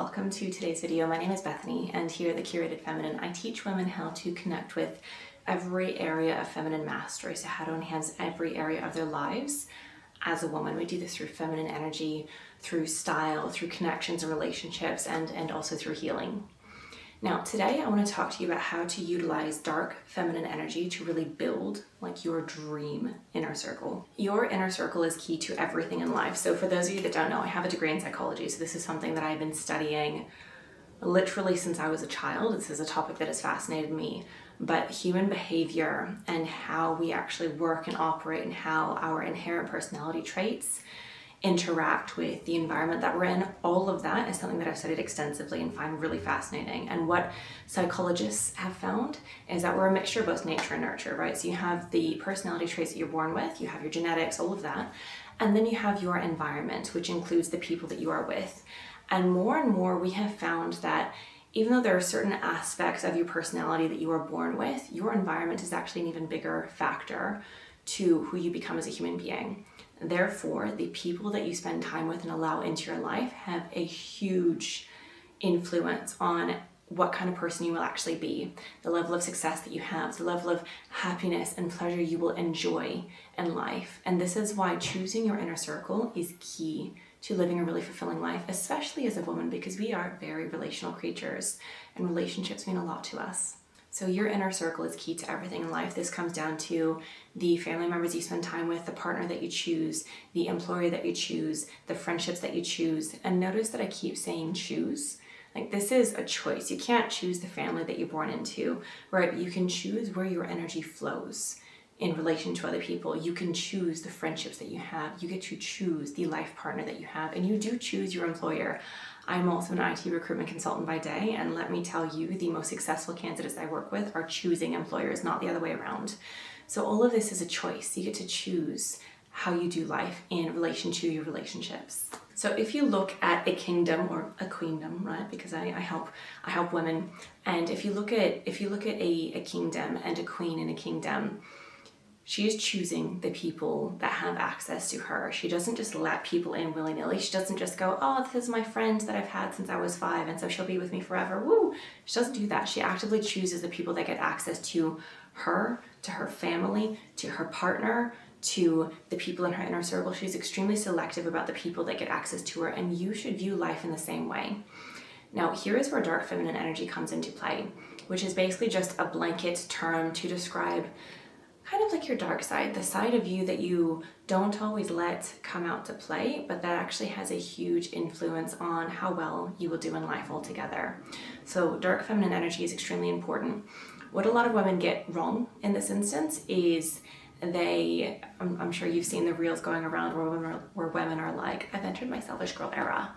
welcome to today's video. My name is Bethany, and here at The Curated Feminine, I teach women how to connect with every area of feminine mastery, so how to enhance every area of their lives as a woman. We do this through feminine energy, through style, through connections and relationships, and also through healing. Now, today I want to talk to you about how to utilize dark feminine energy to really build like your dream inner circle. Your inner circle is key to everything in life. So for those of you that don't know, I have a degree in psychology. So this is something that I've been studying literally since I was a child. This is a topic that has fascinated me. But human behavior and how we actually work and operate and how our inherent personality traits interact with the environment that we're in, all of that is something that I've studied extensively and find really fascinating. And what psychologists have found is that we're a mixture of both nature and nurture, right? So you have the personality traits that you're born with, you have your genetics, all of that, and then you have your environment, which includes the people that you are with. And more we have found that even though there are certain aspects of your personality that you are born with, your environment is actually an even bigger factor to who you become as a human being. Therefore, the people that you spend time with and allow into your life have a huge influence on what kind of person you will actually be, the level of success that you have, the level of happiness and pleasure you will enjoy in life. And this is why choosing your inner circle is key to living a really fulfilling life, especially as a woman, because we are very relational creatures and relationships mean a lot to us. So your inner circle is key to everything in life. This comes down to the family members you spend time with, the partner that you choose, the employer that you choose, the friendships that you choose. And notice that I keep saying choose. Like, this is a choice. You can't choose the family that you're born into, right? You can choose where your energy flows in relation to other people. You can choose the friendships that you have. You get to choose the life partner that you have, and you do choose your employer. I'm also an IT recruitment consultant by day, and let me tell you, the most successful candidates I work with are choosing employers, not the other way around. So all of this is a choice. You get to choose how you do life in relation to your relationships. So if you look at a kingdom or a queendom, right? Because I help women, and if you look at a kingdom and a queen in a kingdom, she is choosing the people that have access to her. She doesn't just let people in willy-nilly. She doesn't just go, oh, this is my friend that I've had since I was 5 and so she'll be with me forever. Woo! She doesn't do that. She actively chooses the people that get access to her family, to her partner, to the people in her inner circle. She's extremely selective about the people that get access to her, and you should view life in the same way. Now, here is where dark feminine energy comes into play, which is basically just a blanket term to describe kind of like your dark side, the side of you that you don't always let come out to play, but that actually has a huge influence on how well you will do in life altogether. So dark feminine energy is extremely important. What a lot of women get wrong in this instance is I'm sure you've seen the reels going around where women are like, I've entered my selfish girl era.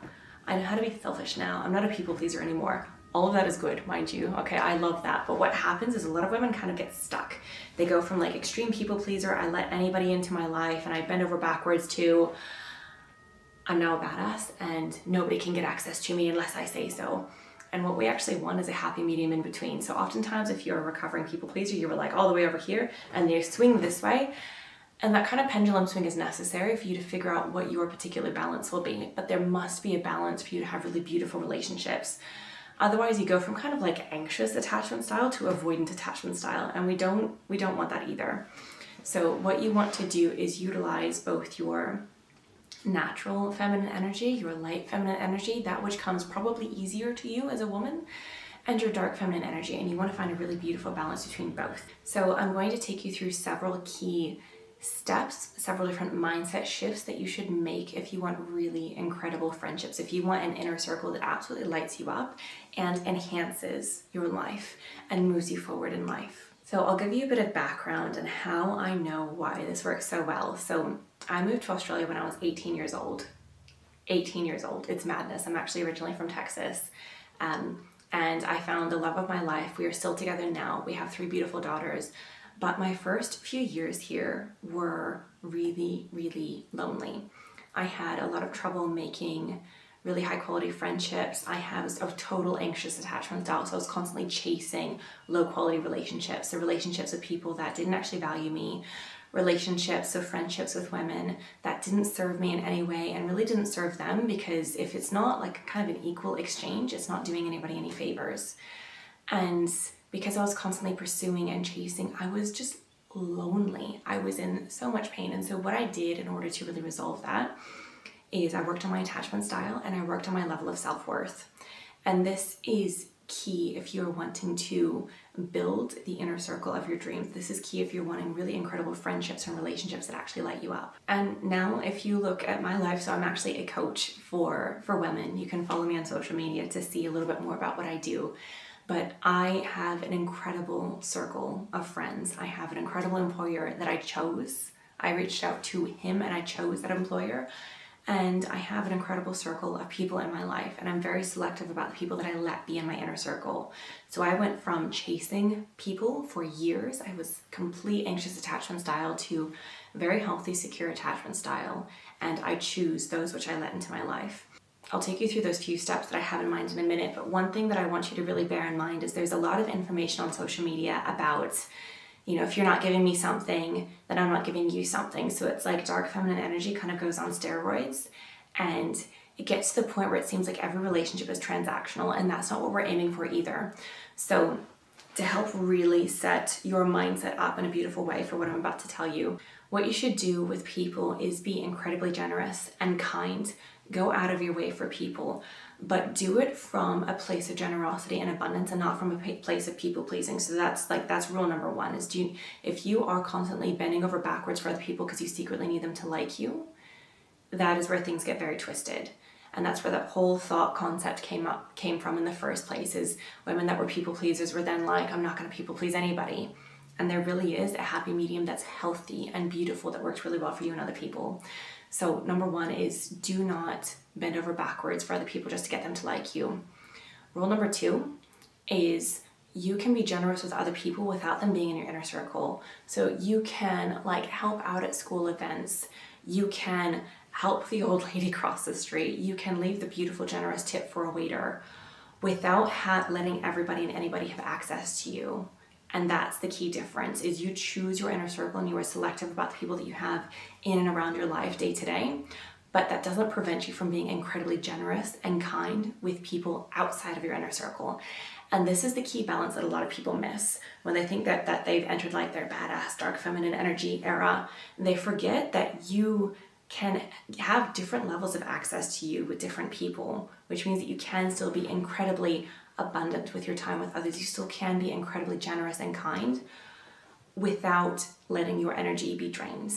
I know how to be selfish now. I'm not a people pleaser anymore. All of that is good, mind you. Okay, I love that. But what happens is a lot of women kind of get stuck. They go from like extreme people pleaser, I let anybody into my life and I bend over backwards, to I'm now a badass and nobody can get access to me unless I say so. And what we actually want is a happy medium in between. So oftentimes if you're a recovering people pleaser, you were like all the way over here and you swing this way. And that kind of pendulum swing is necessary for you to figure out what your particular balance will be. But there must be a balance for you to have really beautiful relationships. Otherwise, you go from kind of like anxious attachment style to avoidant attachment style, and we don't want that either. So what you want to do is utilize both your natural feminine energy, your light feminine energy, that which comes probably easier to you as a woman, and your dark feminine energy, and you want to find a really beautiful balance between both. So I'm going to take you through several key steps, several different mindset shifts that you should make if you want really incredible friendships, if you want an inner circle that absolutely lights you up and enhances your life and moves you forward in life. So I'll give you a bit of background on how I know why this works so well. So I moved to Australia when I was 18 years old. 18 years old. It's madness. I'm actually originally from Texas. And I found the love of my life. We are still together now. We have 3 beautiful daughters. But my first few years here were really, really lonely. I had a lot of trouble making really high quality friendships. I was a total anxious attachment style, so I was constantly chasing low quality relationships, the relationships with people that didn't actually value me, relationships, so friendships with women that didn't serve me in any way and really didn't serve them, because if it's not like kind of an equal exchange, it's not doing anybody any favors. And because I was constantly pursuing and chasing, I was just lonely. I was in so much pain. And so what I did in order to really resolve that is I worked on my attachment style and I worked on my level of self-worth. And this is key if you're wanting to build the inner circle of your dreams. This is key if you're wanting really incredible friendships and relationships that actually light you up. And now if you look at my life, so I'm actually a coach for women. You can follow me on social media to see a little bit more about what I do. But I have an incredible circle of friends. I have an incredible employer that I chose. I reached out to him and I chose that employer. And I have an incredible circle of people in my life, and I'm very selective about the people that I let be in my inner circle. So I went from chasing people for years, I was complete anxious attachment style, to very healthy, secure attachment style, and I choose those which I let into my life. I'll take you through those few steps that I have in mind in a minute, but one thing that I want you to really bear in mind is there's a lot of information on social media about, if you're not giving me something, then I'm not giving you something. So it's like dark feminine energy kind of goes on steroids, and it gets to the point where it seems like every relationship is transactional, and that's not what we're aiming for either. So to help really set your mindset up in a beautiful way for what I'm about to tell you, what you should do with people is be incredibly generous and kind. Go out of your way for people, but do it from a place of generosity and abundance and not from a place of people pleasing. So that's rule number one, is if you are constantly bending over backwards for other people because you secretly need them to like you, that is where things get very twisted. And that's where that whole thought concept came from in the first place, is women that were people pleasers were then like, I'm not going to people please anybody. And there really is a happy medium that's healthy and beautiful that works really well for you and other people. So number one is do not bend over backwards for other people just to get them to like you. Rule number two is you can be generous with other people without them being in your inner circle. So you can help out at school events. You can help the old lady cross the street. You can leave the beautiful, generous tip for a waiter without letting everybody and anybody have access to you. And that's the key difference, is you choose your inner circle and you are selective about the people that you have in and around your life day to day. But that doesn't prevent you from being incredibly generous and kind with people outside of your inner circle. And this is the key balance that a lot of people miss when they think that they've entered their badass dark feminine energy era. They forget that you can have different levels of access to you with different people, which means that you can still be incredibly abundant with your time with others. You still can be incredibly generous and kind without letting your energy be drained.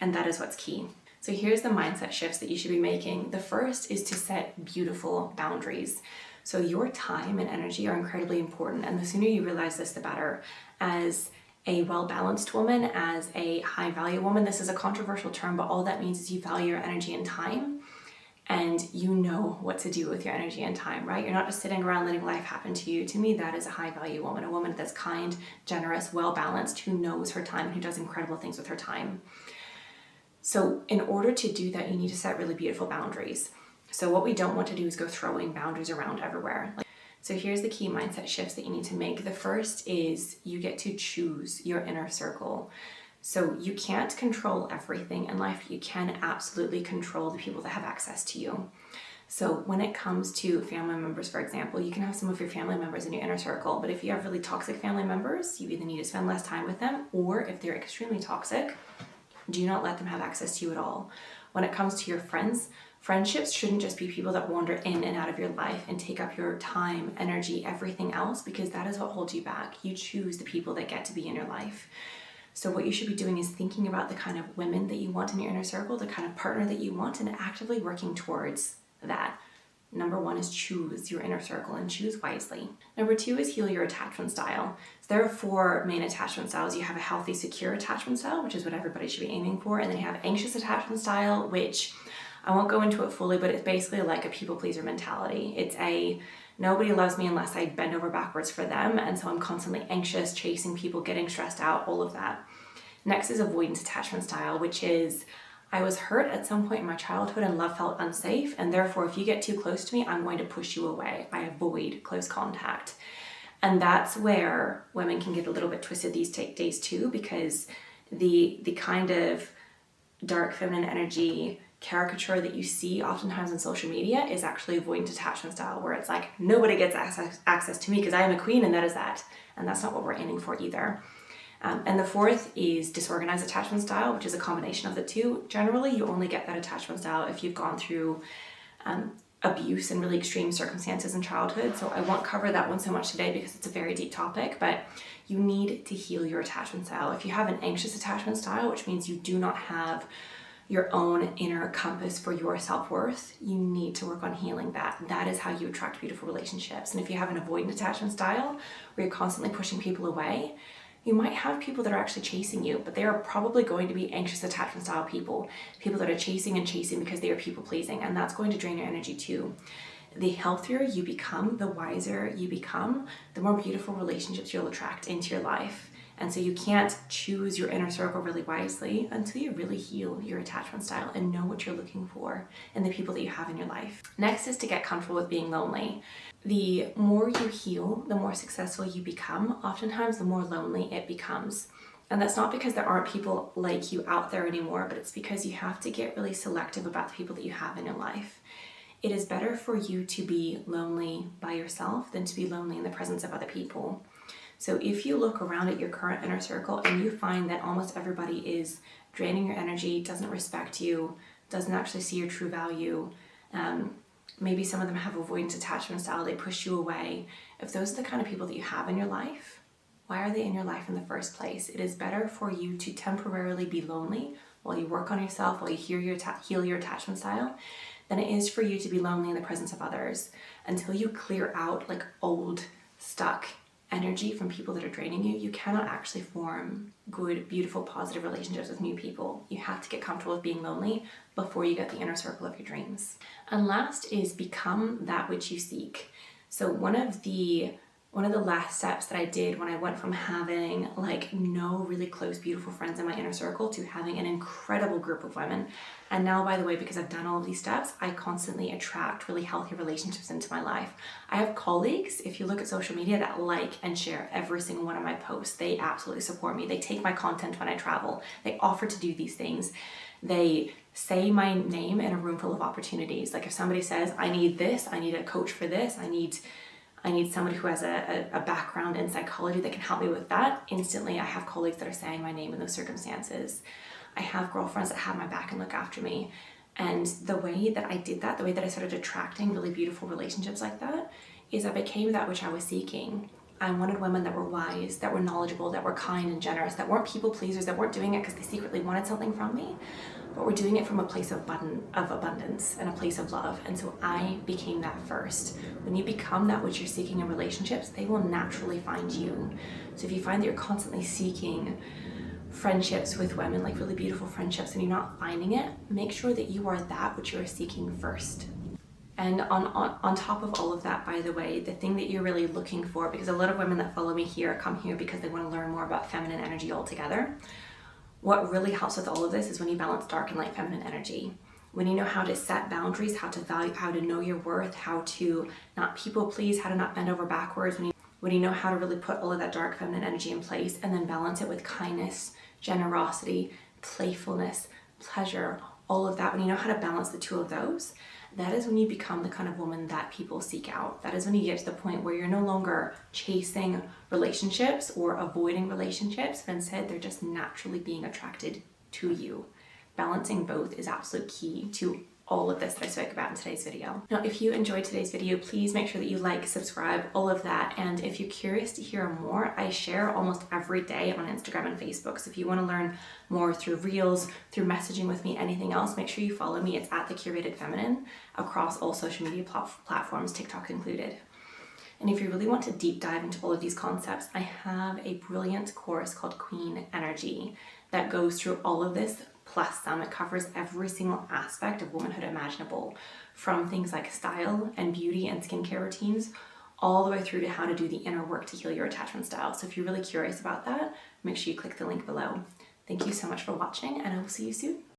And that is what's key. So here's the mindset shifts that you should be making. The first is to set beautiful boundaries. So your time and energy are incredibly important, and the sooner you realize this, the better. As a well-balanced woman, as a high-value woman, this is a controversial term, but all that means is you value your energy and time, and you know what to do with your energy and time, right? You're not just sitting around letting life happen to you. To me, that is a high-value woman, a woman that's kind, generous, well-balanced, who knows her time, and who does incredible things with her time. So in order to do that, you need to set really beautiful boundaries. So what we don't want to do is go throwing boundaries around everywhere. So here's the key mindset shifts that you need to make. The first is you get to choose your inner circle. So you can't control everything in life. You can absolutely control the people that have access to you. So when it comes to family members, for example, you can have some of your family members in your inner circle, but if you have really toxic family members, you either need to spend less time with them, or if they're extremely toxic, do not let them have access to you at all. When it comes to your friends, friendships shouldn't just be people that wander in and out of your life and take up your time, energy, everything else, because that is what holds you back. You choose the people that get to be in your life. So what you should be doing is thinking about the kind of women that you want in your inner circle, the kind of partner that you want, and actively working towards that. Number one is choose your inner circle and choose wisely. Number two is heal your attachment style. So there are 4 main attachment styles. You have a healthy, secure attachment style, which is what everybody should be aiming for. And then you have anxious attachment style, which I won't go into it fully, but it's basically like a people pleaser mentality. It's a nobody loves me unless I bend over backwards for them. And so I'm constantly anxious, chasing people, getting stressed out, all of that. Next is avoidance attachment style, which is I was hurt at some point in my childhood and love felt unsafe, and therefore if you get too close to me, I'm going to push you away. I avoid close contact. And that's where women can get a little bit twisted these days too, because the kind of dark feminine energy caricature that you see oftentimes on social media is actually avoidant attachment style, where it's like, nobody gets access to me because I am a queen and that is that. And that's not what we're aiming for either. And the fourth is disorganized attachment style, which is a combination of the two. Generally, you only get that attachment style if you've gone through abuse and really extreme circumstances in childhood. So I won't cover that one so much today because it's a very deep topic, but you need to heal your attachment style. If you have an anxious attachment style, which means you do not have your own inner compass for your self-worth, you need to work on healing that. That is how you attract beautiful relationships. And if you have an avoidant attachment style, where you're constantly pushing people away, you might have people that are actually chasing you, but they are probably going to be anxious attachment style people that are chasing and chasing because they are people pleasing, and that's going to drain your energy too. The healthier you become, the wiser you become, the more beautiful relationships you'll attract into your life. And so you can't choose your inner circle really wisely until you really heal your attachment style and know what you're looking for in the people that you have in your life. Next is to get comfortable with being lonely. The more you heal, the more successful you become. Oftentimes, the more lonely it becomes. And that's not because there aren't people like you out there anymore, but it's because you have to get really selective about the people that you have in your life. It is better for you to be lonely by yourself than to be lonely in the presence of other people. So if you look around at your current inner circle and you find that almost everybody is draining your energy, doesn't respect you, doesn't actually see your true value, maybe some of them have avoidant attachment style, they push you away. If those are the kind of people that you have in your life, why are they in your life in the first place? It is better for you to temporarily be lonely while you work on yourself, while you heal your attachment style, than it is for you to be lonely in the presence of others. Until you clear out like old, stuck energy from people that are draining you, you cannot actually form good, beautiful, positive relationships with new people. You have to get comfortable with being lonely before you get the inner circle of your dreams. And last is become that which you seek. So one of the last steps that I did when I went from having like no really close, beautiful friends in my inner circle to having an incredible group of women. And now, by the way, because I've done all of these steps, I constantly attract really healthy relationships into my life. I have colleagues, if you look at social media, that like and share every single one of my posts. They absolutely support me. They take my content when I travel. They offer to do these things. They say my name in a room full of opportunities. Like if somebody says, I need this, I need a coach for this, I need somebody who has a background in psychology that can help me with that, instantly I have colleagues that are saying my name in those circumstances. I have girlfriends that have my back and look after me. And the way that I did that, the way that I started attracting really beautiful relationships like that, is I became that which I was seeking. I wanted women that were wise, that were knowledgeable, that were kind and generous, that weren't people pleasers, that weren't doing it because they secretly wanted something from me, but were doing it from a place of abundance and a place of love. And so I became that first. When you become that which you're seeking in relationships, they will naturally find you. So if you find that you're constantly seeking friendships with women, like really beautiful friendships, and you're not finding it, make sure that you are that which you are seeking first. And on top of all of that, by the way, the thing that you're really looking for, because a lot of women that follow me here come here because they want to learn more about feminine energy altogether. What really helps with all of this is when you balance dark and light feminine energy. When you know how to set boundaries, how to value, how to know your worth, how to not people please, how to not bend over backwards, when you know how to really put all of that dark feminine energy in place and then balance it with kindness, generosity, playfulness, pleasure, all of that, when you know how to balance the two of those, that is when you become the kind of woman that people seek out. That is when you get to the point where you're no longer chasing relationships or avoiding relationships, but instead they're just naturally being attracted to you. Balancing both is absolute key to all of this that I spoke about in today's video. Now, if you enjoyed today's video, please make sure that you like, subscribe, all of that. And if you're curious to hear more, I share almost every day on Instagram and Facebook. So if you want to learn more through reels, through messaging with me, anything else, make sure you follow me. It's at The Curated Feminine across all social media platforms, TikTok included. And if you really want to deep dive into all of these concepts, I have a brilliant course called Queen Energy that goes through all of this plus some. It covers every single aspect of womanhood imaginable, from things like style and beauty and skincare routines, all the way through to how to do the inner work to heal your attachment style. So if you're really curious about that, make sure you click the link below. Thank you so much for watching, and I will see you soon.